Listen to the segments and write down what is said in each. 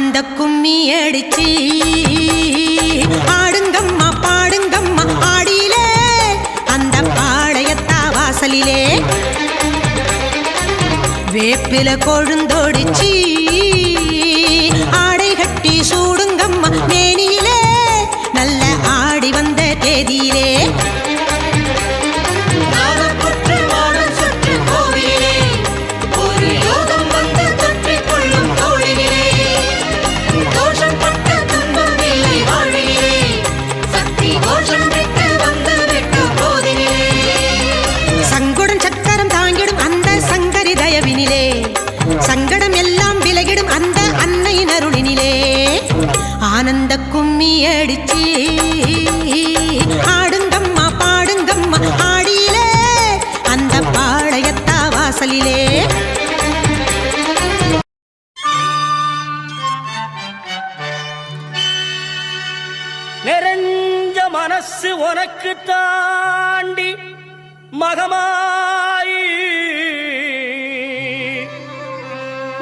ஆனந்த கும்மி அடிச்சி ஆடுங்கம்மா பாடுங்கம்மா ஆடியிலே அந்த பாளையத்தா வாசலிலே வேப்பில கொழுந்தோடிச்சி ஆடை கட்டி சூடுங்கம்மா மேனியிலே நல்ல ஆடி வந்த தேதியிலே சங்கடம் எல்லாம் விலகிடும் அந்த அன்னையின் அருளினிலே ஆனந்த கும்மி அடிச்சி ஆடுங்கம்மா பாடுங்கம்மா ஆடியிலே அந்த பாளையத்தா வாசலிலே நிறைஞ்ச மனசு உனக்கு தாண்டி மகமாயி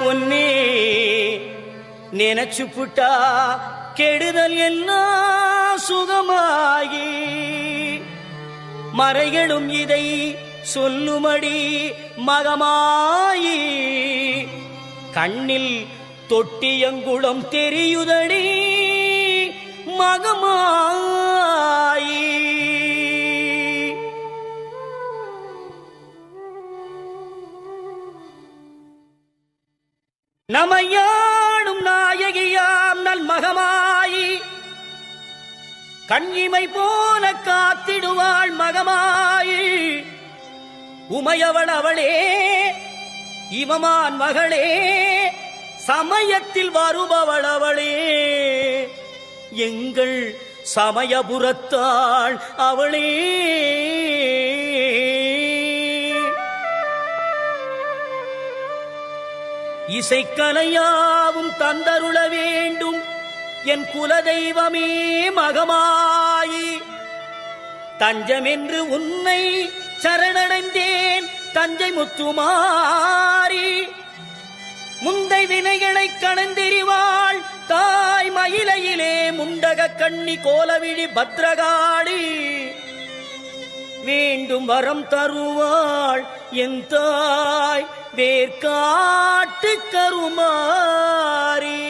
ஒன்னே நினைச்சு புட்டா கெடுதல் எல்லாம் சுகமாகி மறைகளும் இதை சொல்லுமடி மகமாயி கண்ணில் தொட்டியங்குளம் தெரியுதடி மகமாயி நமையாடும் நாயகியாம் நல் மகமாயி கண்ணிமை போல காத்திடுவாள் மகமாயி உமையவள் அவளே இவமான் மகளே சமயத்தில் வருபவள் அவளே எங்கள் சமயபுரத்தாள் அவளே இசைக்கலையாவும் தந்தருள வேண்டும் என் குலதெய்வமே மகமாயி தஞ்சமென்று உன்னை சரணடைந்தேன் தஞ்சை முத்துமாரி முந்தை வினைகளை கடந்தெறிவாள் தாய் மயிலையிலே முண்டக கண்ணி கோலவிழி பத்ரகாளி வேண்டும் வரம் தருவாள் என் தாய் வேர்காட்டு கருமாரி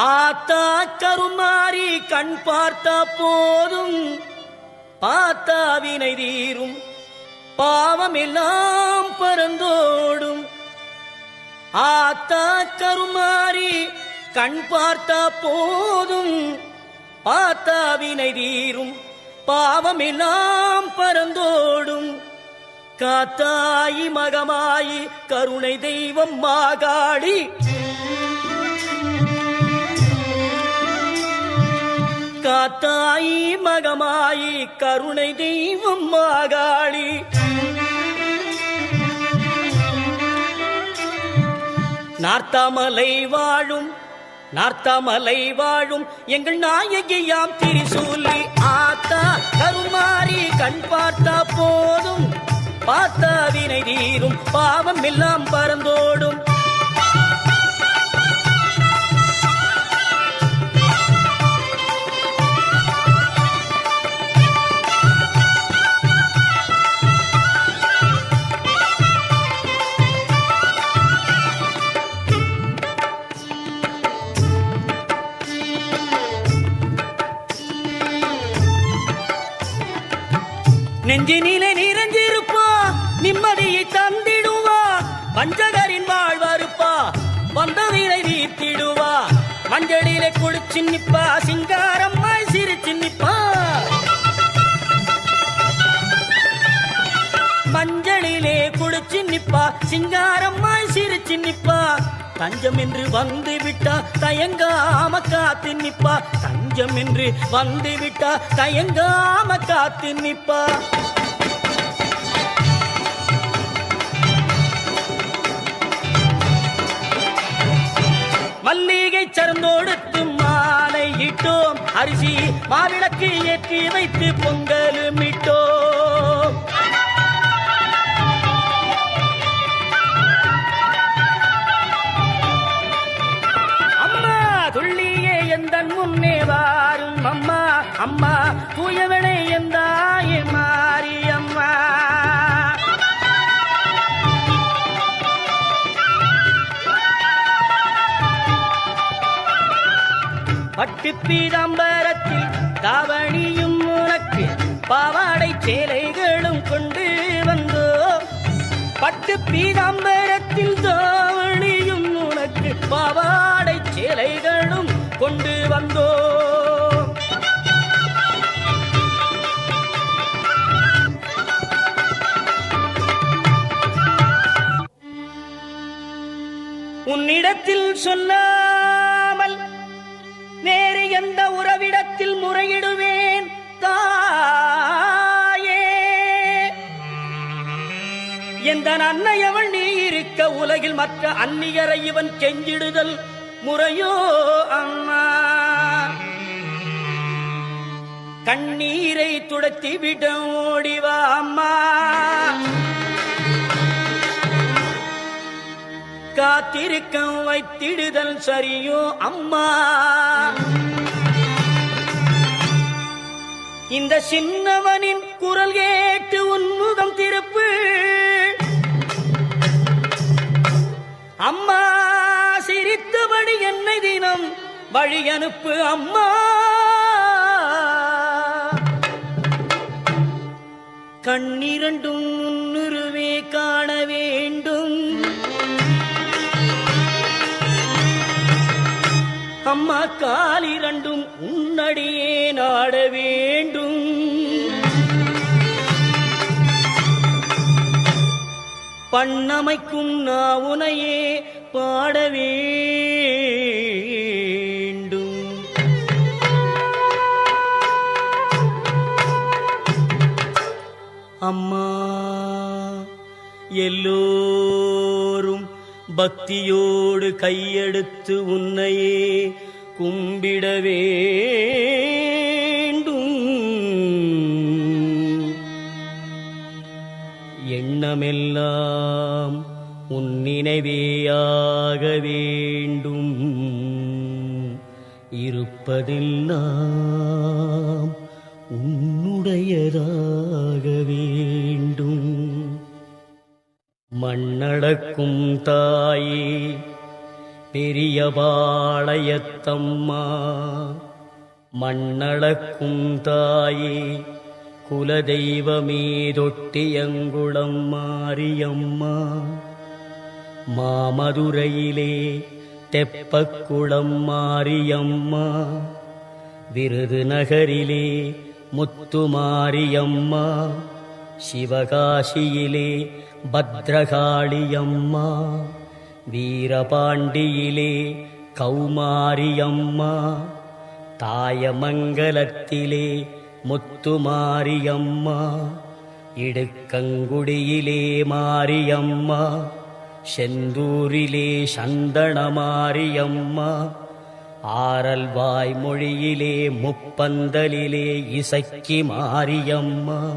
ஆத்தா கருமாரி கண் பார்த்தா போதும் பார்த்தா வினை தீரும் பாவம் எல்லாம் பறந்தோடும் ஆத்தா கருமாரி கண் பார்த்தா போதும் பார்த்தா வினை தீரும் பாவம் எல்லாம் பறந்தோடும் காத்தாயி மகமாயி கருணை தெய்வம் மாகாளி காத்தாயி மகமாயி கருணை தெய்வம் மாகாளி நார்த்தாமலை வாழும் எங்கள் நாயகியாம் திரிசூலி ஆத்தா கருமாரி கண் பார்த்தா போதும் பார்த்தா வினை தீரும் பாவம் எல்லாம் பறந்தோடும் நெஞ்சினிலே நிறைஞ்சிருப்பா நிம்மதியை தந்திடுவா பஞ்சகரின் வாழ்வருப்பா வந்தவிலை வீர்த்திடுவா மஞ்சளிலே குளிச்சு நிப்பா சிங்காரம்மாய் சிரிச்சு நிப்பா மஞ்சளிலே குளிச்சு நிப்பா சிங்காரம்மாய் சிரிச்சு நிப்பா தஞ்சம் என்று வந்து விட்டா தயங்காம காத்து நிப்பா தஞ்சம் என்று வந்து விட்டா தயங்காம காத்து நிப்பா மல்லிகை சரந்தோடுத்து மாலை இட்டோம் அரிசி மாவிளக்கு ஏற்றி வைத்து பொங்கலும் இட்டோம் பீதாம்பரத்தில் தாவணியும் உனக்கு பாவாடை சேலைகளும் கொண்டு வந்தோ. பட்டு பீதாம்பரத்தில் தாவணியும் உனக்கு பாவாடை சேலைகளும் கொண்டு வந்தோ. உன்னிடத்தில் சொல்லாமல் வேறு எந்த உறவிடத்தில் முறையிடுவேன் தாயே. எந்த அன்னையவள் நீ இருக்க உலகில் மற்ற அந்நியரை இவன் கெஞ்சிடுதல் முறையோ அம்மா. கண்ணீரை துடைத்து விட ஓடிவா அம்மா. காத்திருக்க வைத்திடுதல் சரியோ அம்மா. இந்த சின்னவனின் குரல் கேட்டு உன்முகம் திருப்பு அம்மா. சிரித்தபடி என்னை தினம் வழி அனுப்பு அம்மா. கண்ணிரண்டும் முன்னுருவே காண வேண்டும் அம்மா. காலிரண்டும் உன்னடியே நாட வேண்டும். பண்ணமைக்கும் நாவுனையே பாட வேண்டும். அம்மா எல்லோரும் பக்தியோடு கையெடுத்து உன்னையே கும்பிட வேண்டும். எண்ணமெல்லாம் உன் நினைவேயாக வேண்டும். இருப்பதெல்லாம் உன்னுடையதாக வேண்டும். மண்ணடக்கும் தாயே பெரியபாளையத்தம்மா. மண்ணளக்கும் தாயே குலதெய்வமே தொட்டியங்குளம் மாரியம்மா. மாமதுரையிலே தெப்பக்குளம் மாரியம்மா. விருதுநகரிலே முத்துமாரியம்மா. சிவகாசியிலே பத்ரகாளியம்மா. வீரபாண்டியிலே கௌமாரியம்மா. தாயமங்கலத்திலே முத்துமாரியம்மா. இடுக்கங்குடியிலே மாரியம்மா. செந்தூரிலே சந்தனமாரியம்மா. ஆரல்வாய் மொழியிலே முப்பந்தலிலே இசக்கி மாரியம்மா.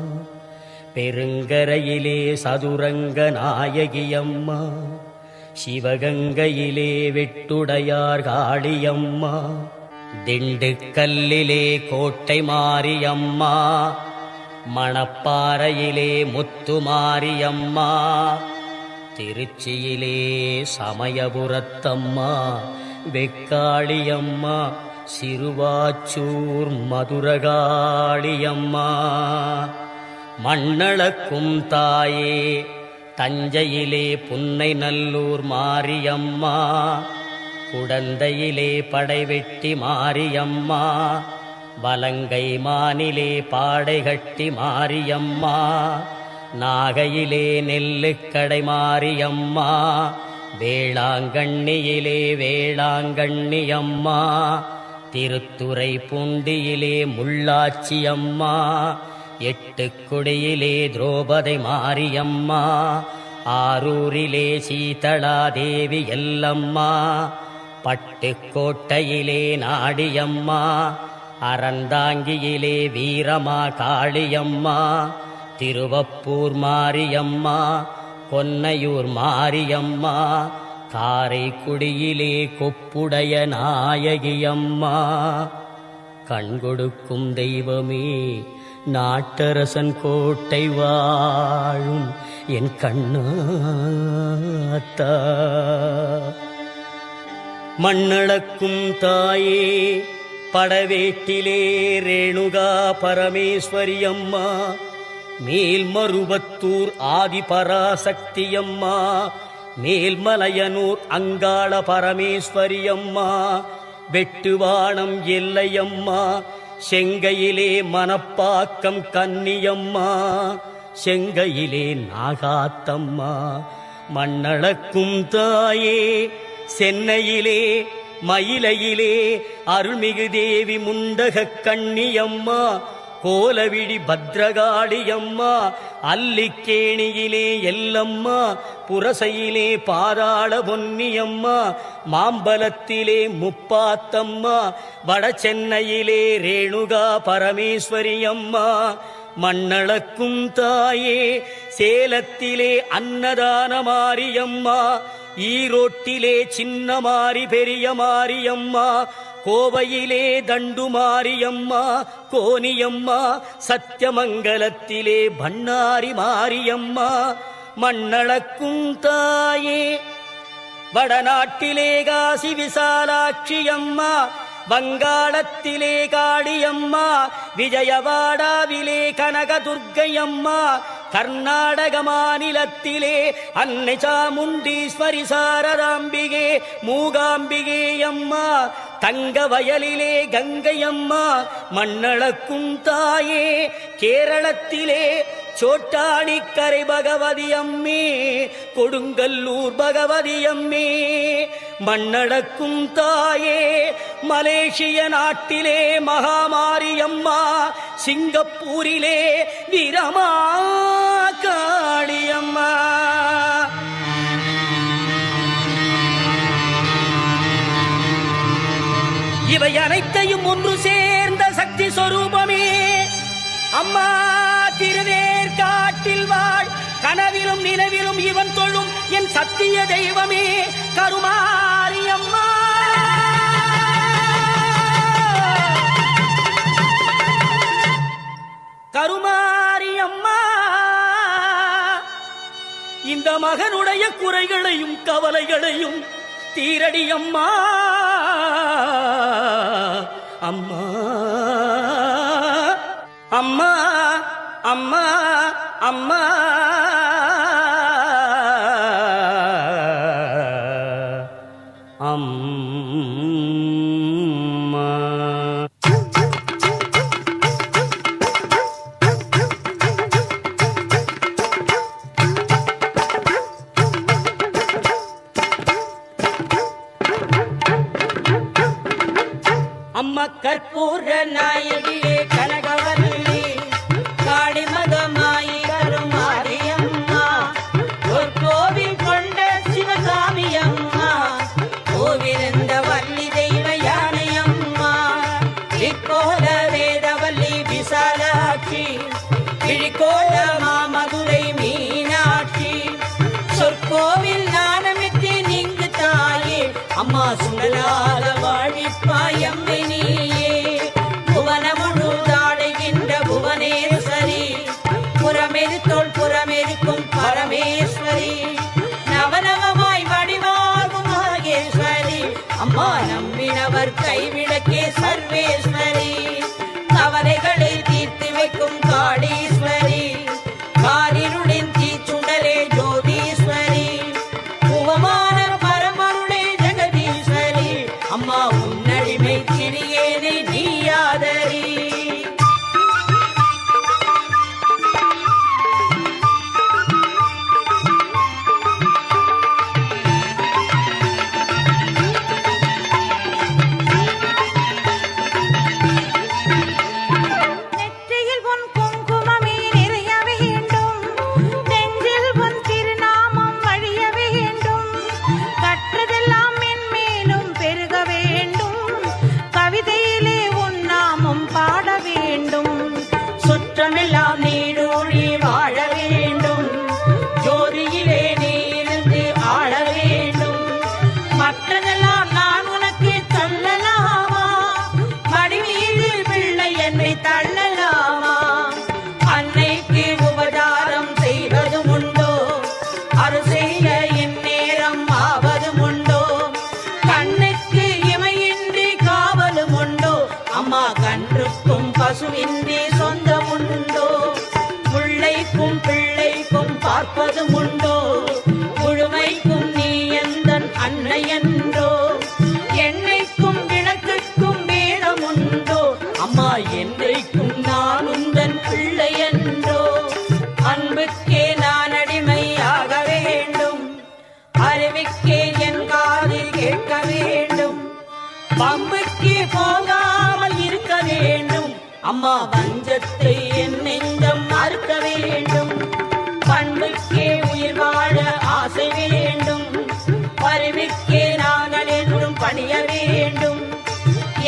பெருங்கரையிலே சதுரங்க நாயகியம்மா. சிவகங்கையிலே வெட்டுடையார் காளியம்மா. திண்டுக்கல்லிலே கோட்டை மாரியம்மா. மணப்பாறையிலே முத்துமாரியம்மா. திருச்சியிலே சமயபுரத்தம்மா வெக்காளியம்மா. சிறுவாச்சூர் மதுரகாளியம்மா. மண்ணளக்கும் தாயே தஞ்சையிலே புன்னை நல்லூர் மாரியம்மா. குடந்தையிலே படைவெட்டி மாரியம்மா. வலங்கை மானிலே பாடைகட்டி மாரியம்மா. நாகையிலே நெல்லுக்கடை மாரியம்மா. வேளாங்கண்ணியிலே வேளாங்கண்ணியம்மா. திருத்துறை பூண்டியிலே முள்ளாச்சியம்மா. எட்டுக்குடியிலே திரௌபதி மாரியம்மா. ஆரூரிலே சீதளாதேவி எல்லம்மா. பட்டுக்கோட்டையிலே நாடியம்மா. அறந்தாங்கியிலே வீரமா காளியம்மா. திருவப்பூர் மாரியம்மா. கொன்னையூர் மாரியம்மா. காரைக்குடியிலே கொப்புடைய நாயகியம்மா. கண்கொடுக்கும் தெய்வமே நாட்டரசன் கோட்டை வாழும் என் கண்ணாத்தா. மண்ணளக்கும் தாயே படவேட்டிலே ரேணுகா பரமேஸ்வரி அம்மா, மேல்மருவத்தூர் ஆதிபராசக்தி அம்மா, மேல்மலையனூர் அங்காள பரமேஸ்வரி அம்மா, வெட்டுவானம் எல்லையம்மா, செங்கையிலே மணப்பாக்கம் கன்னியம்மா, செங்கையிலே நாகாத்தம்மா, மண்ணளக்கும் தாயே சென்னையிலே மயிலையிலே அருள்மிகு தேவி முண்டகக் கண்ணியம்மா, கோலவிழி பத்ரகாளியம்மா, அல்லிக்கேணியிலே எல்லம்மா, புரசையிலே பாதாள பொன்னியம்மா, மாம்பலத்திலே முப்பாத்தம்மா, வடசென்னையிலே ரேணுகா பரமேஸ்வரி அம்மா, மண்ணளக்கும் தாயே சேலத்திலே அன்னதான மாரியம்மா, ஈரோட்டிலே சின்ன மாரி பெரிய மாரியம்மா, கோவையிலே தண்டு மாரியம்மா, கோனியம்மா, சத்தியமங்கலத்திலே பண்ணாரி மாரியம்மா, மண்ணளக்கும் தாயே வடநாட்டிலே காசி விசாலாட்சி அம்மா, வங்காளத்திலே காளியம்மா, விஜயவாடாவிலே கனகதுர்க்கையம்மா, கர்நாடக மாநிலத்திலே அன்னை சாமுண்டீஸ்வரி சாரதாம்பிகே மூகாம்பிகே அம்மா, தங்க வயலிலே கங்கையம்மா, மண்ணளக்கும் தாயே கேரளத்திலே சோட்டாணிக்கரை பகவதி அம்மே, கொடுங்கல்லூர் பகவதி அம்மே, மண்ணளக்கும் தாயே மலேசிய நாட்டிலே மகாமாரியம்மா, சிங்கப்பூரிலே வீரமா காளியம்மா. இவை அனைத்தையும் ஒன்று சேர்ந்த சக்தி சொரூபமே அம்மா திருவேற்காட்டில் வாழ், கனவிலும் நினைவிலும் இவன் தொழும் என் சத்திய தெய்வமே கருமாரி அம்மா. கருமாரி அம்மா, இந்த மகனுடைய குறைகளையும் கவலைகளையும் தீரடி அம்மா. அம்மா அம்மா அம்மா அம்மா அம்மா. அம்மா கற்பூர நாயகியே கனகவல்லி, காளிமகமாயி கருமாரியம்மா, ஒரு கோவில் கொண்ட சிவகாமி அம்மா, கோவிலிருந்த வள்ளி தெய்வ யானையம்மா, இக்கோல வேதவல்லி விசாலாட்சி, கிழிக்கோல மாமதுரை மீனாட்சி, சொற்கோவில் ஞானமித்து நீங்கு தாயே அம்மா, சுடலாத வாழிப்பாயம்மை நீயே, புவனமுழு தாடுகின்ற புவனேஸ்வரி, புறமெரித்தோள் புறமெரிக்கும் பரமேஸ்வரி, நவநவமாய் வடிவாகும் மகேஸ்வரி அம்மா, நம்பினவர் கைவிளக்கே சர்வேஸ்வரி, கவலைகளை தீர்த்து வைக்கும் காளீஸ்வரி, காரிருளின் தீச்சுடலே ஜோதீஸ்வரி, புவமான பரமருளே ஜெகதீஸ்வரி அம்மா, உன்னடிமை சிறியேனை நீயாதரி. பார்ப்பதும் உண்டோ முழுமைக்கும் நீ எந்தன் அன்னை என்றோ என்னைக்கும் விளக்குக்கும் வேதம் உண்டோ அம்மா என்றைக்கும் நான் உந்தன் பிள்ளை என்றோ அன்புக்கே நான் அடிமையாக வேண்டும் அறிவுக்கே என் காதில் கேட்க வேண்டும் பம்புக்கே போகாமல் இருக்க வேண்டும் அம்மா வஞ்சத்தை என் நெஞ்சம் மறுக்க வேண்டும் பண்புக்கே உயிர் வாழ ஆசை வேண்டும் அறிவுக்கே நாங்கள் என்றும் பணிய வேண்டும்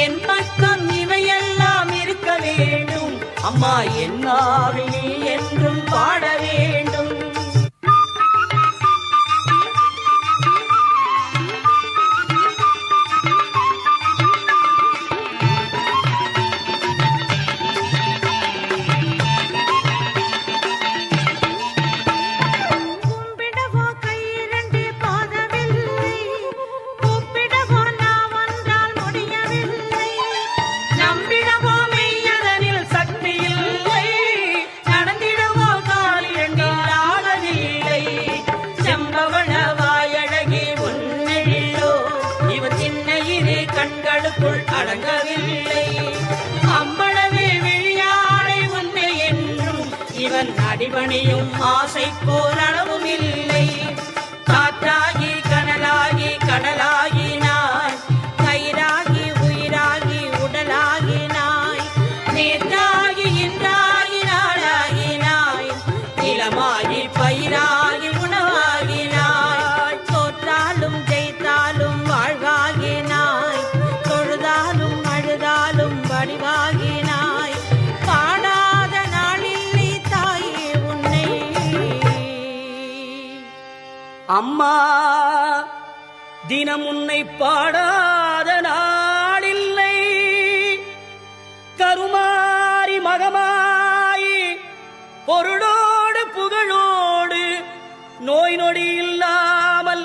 என் பக்கம் இவையெல்லாம் இருக்க வேண்டும் அம்மா என் ஆவி என்றும் பாட வேண்டும் கண்களுக்குள் அடங்கவில்லை அம்பளவே விழியாடை உன்னை என்றும் இவன் அடிபணியும் ஆசை போல் அளவும் இல்லை காற்றாகி கனலாகி கடலாகினாய் கயிறாகி உயிராகி உடலாகினாய் நேற்றாகி இன்றாகி நாளாகினாய் நிலமாகி பயிராகி உணவாகினாய் தோற்றாலும் ஜெயித்தாலும் வாழ்வாகினாய் தொழுதாலும் அழுதாலும் வடிவாகினாய் பாடாத நாளில்லை தாயே உன்னை அம்மா தினம் உன்னை பாடாத நாளில்லை கருமாரி மகமாயி பொருளோடு புகழோடு நோய் நொடி இல்லாமல்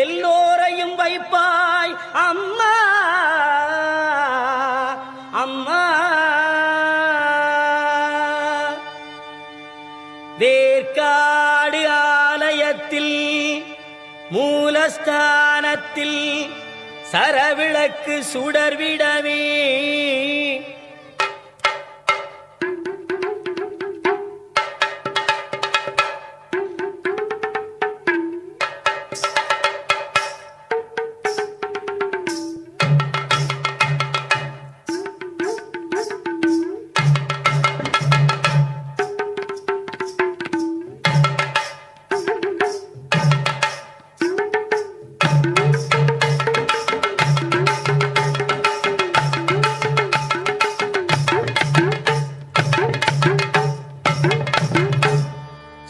எல்லோரையும் வைப்பாய் அம்மா அம்மா வேர்க்காடு ஆலயத்தில் மூலஸ்தானத்தில் சரவிளக்கு சுடர்விடவே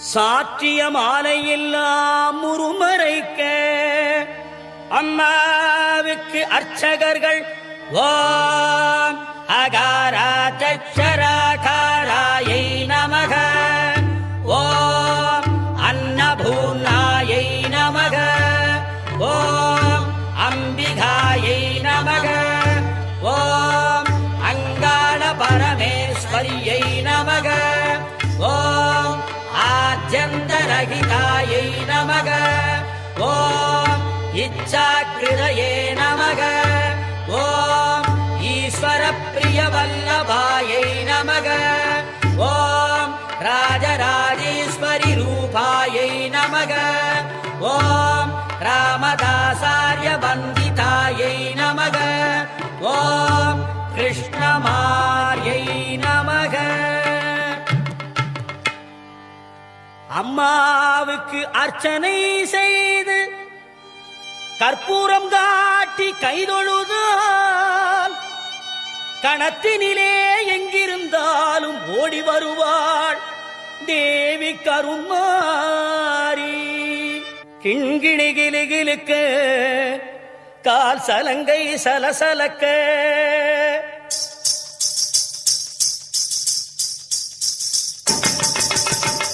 சாற்றிய மாலையெல்லாம் முறுமறைக்க அம்மாவுக்கு அர்ச்சகர்கள் ஓம் அகாரா சச்சராகாராயை நமக ஓம் அன்னபூர்ணாயை நமக ஓம் அம்பிகாயை நமக ஓம் அங்காள பரமேஸ்வரியை நமக ஓம் ஆத்யந்தரகிதாயை நமக ஓம் இச்சாக்கிருதயே நமக ஓம் ஈஸ்வர பிரிய வல்லபாயை நமக ஓம் ராஜராஜேஸ்வரி ரூபாயை நமக ஓம் ராமதாசார்ய வந்திதாயை நமக ஓம் கிருஷ்ணமார்யை நமக அம்மாவுக்கு அர்ச்சனை செய்து கற்பூரம் காட்டி கைதொழுதால் கணத்தினிலே எங்கிருந்தாலும் ஓடி வருவாள் தேவி கருமாரி கிண்கிணி கிளுகிளுக்க கால் சலங்கை சலசலக்க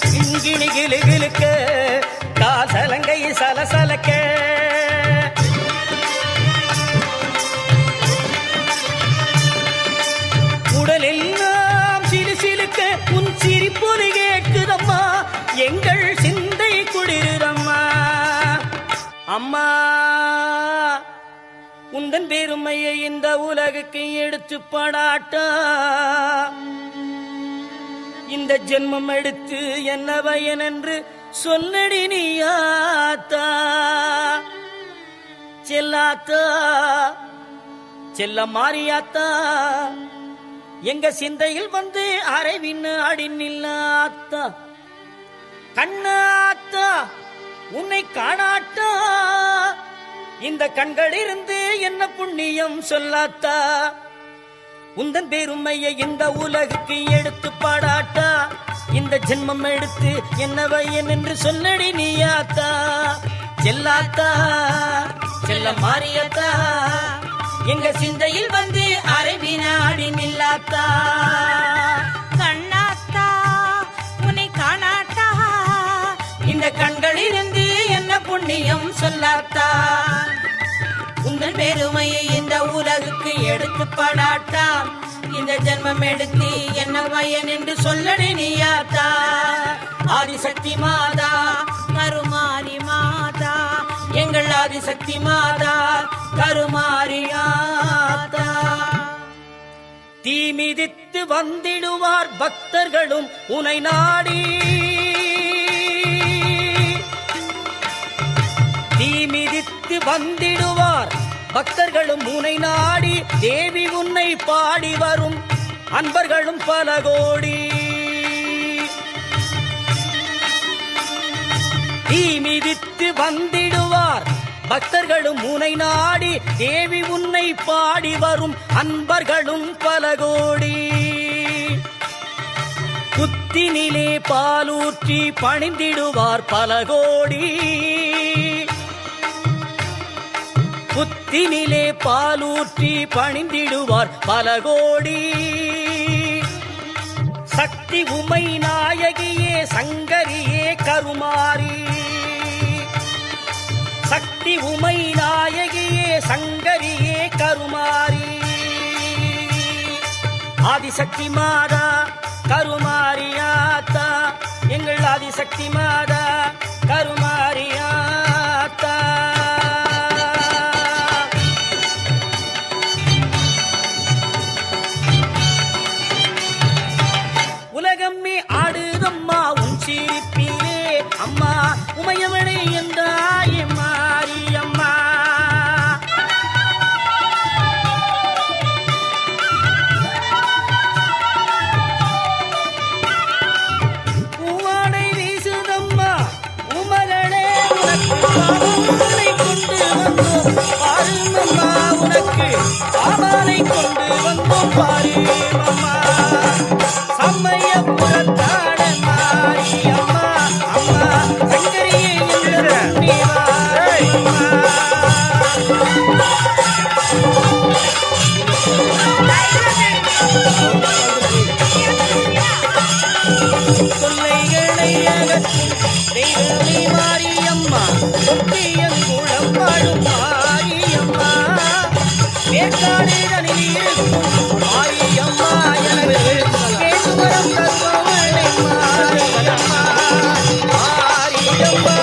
கிண்கிணி கிளுகிளுக்க கால் சலங்கை சலசலக்க உடலெல்லாம் சிலு சிலுக்க உன் சிரிப்பொலி கேட்குதம்மா எங்கள் சிந்தை அம்மா உந்தன் பெருமையை இந்த உலகுக்கு எடுத்து படாட்டா இந்த ஜென்மம் எடுத்து என்ன பயன் என்று சொல்லடி நீயாத்தா செல்லாத்தா செல்ல மாறியாத்தா எங்க சிந்தையில் வந்து அரைவின் அடி நில்லாத்தா கண்ணாத்தா உன்னை காணாட்டா இந்த கண்களிலிருந்து என்ன புண்ணியம் சொல்லாத்தா உந்தன் பெருமையை இந்த உலகுக்கு எடுத்து பாடாட்டா இந்த ஜென்மம் எடுத்து என்ன வையன் என்று சொல்லடி நீயாத்தா செல்லாத்தா செல்ல மாறியாத்தா எங்க சிந்தையில் வந்து அரைவினாடி நில்லாத்தா கண்ணாத்தா உன்னை காணாட்டா இந்த கண்களிலிருந்து என்ன புண்ணியம் சொல்லாத்தா உங்கள் பெருமையை இந்த உலகுக்கு எடுத்து படாட்டா இந்த ஜென்மம் எடுத்து என்ன பயன் என்று சொல்லடி நீயாத்தா ஆதிசக்தி மாதா கருமாரி மாதா எங்கள் ஆதிசக்தி மாதா கருமாரியாத்தா தீ மிதித்து வந்திடுவார் பக்தர்களும் உனை நாடி தீ மிதித்து வந்திடுவார் பக்தர்களும் உனை நாடி தேவி உன்னை பாடி வரும் அன்பர்களும் பல கோடி தீ மிதித்து வந்திடுவார் பக்தர்களும் உனை நாடி தேவி உன்னை பாடி வரும் அன்பர்களும் பல கோடி புத்தினிலே பாலூற்றி பணிந்திடுவார் பல கோடி புத்தினிலே பாலூற்றி பணிந்திடுவார் பல கோடி சக்தி உமை நாயகியே சங்கரியே கருமாரி சக்தி உமை நாயகியே சங்கரியே கருமாரி ஆதிசக்தி மாதா கருமாரியாத்தா எங்கள் ஆதிசக்தி மாதா கருமாரியாத்தா உலகம்மே ஆடுதம்மா உன் சிரிப்பிலே அம்மா உமையவளை என்றாயே மாரியம்மா பூவாடை வீசுதம்மா உமகளே உனக்கு கொண்டு வந்தோம் பாருமம்மா உனக்கு பாபாலை கொண்டு வந்தோம் பாருமம்மா சமயபுரத்தாட மாரியம்மா அம்மா சங்கரியே என்ற தொல்லைகளை அகற்றும் தெய்வமே மாரியம்மா ஒட்டியங்குளம் வாழும் மாரியம்மா வேற்காடு தனில் இருக்கும் மாரியம்மா எனவே கேட்டுவரம் தருபவளை மாரியம்மா மாரியம்மா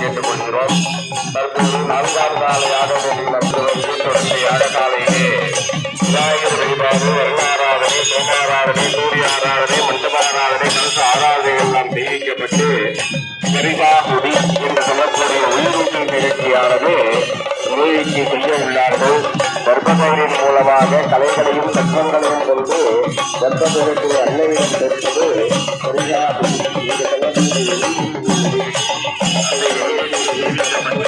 கேட்டுக்கொள்கிறோம். தற்போது 4ஆம் கால யாக தொடர்ந்து யாக காலையிலே விநாயகர் வழிபாடு, வருணாராதனை, சோமாராதனை, சூரிய ஆராதனை, மண்டபாராதனை, கலச ஆராதனைகள் எல்லாம் தெரிவிக்கப்பட்டு கரிகாகுடி என்று சொல்லக்கூடிய உயிரூட்டல் நிகழ்ச்சியானது நிகழ்ச்சி செய்ய உள்ளார்கள். கர்ப்பபவரின் மூலமாக கலைகளையும் தத்துவங்களையும் கொண்டு கர்ப்பபவரத்தை அன்னையிடம் பெற்றது கரிகாகுடி என்று சொல்லக்கூடிய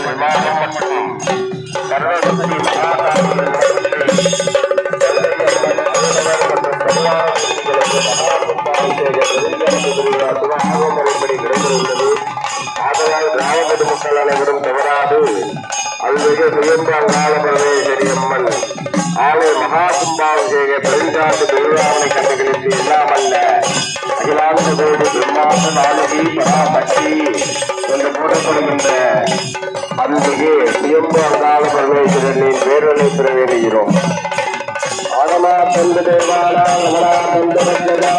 விமானம் மற்றும் கர்வசக்தி ஆதலால் கிராமத்து மக்கள் அனைவரும் தவறாது அல்மிக சுயம்பாங்கால பரமேஸ்வரி அம்மன் ஆலை மகா கும்பாபிஷேக பெருஞ்சாட்டு திருவிழாவை கண்டுகளித்து இல்லாமல்ல அகிலாந்த கோடி பிரம்மாண்ட நாயகி பராசக்தி என்று கூறப்படுகின்ற அன்பிகு சுயம்பு அங்கால பரமேஸ்வரனின் பேரலை பெற வேண்டுகிறோம். ஆகமா தந்த தேவாலா நகரா தந்த வஜ்ஜதா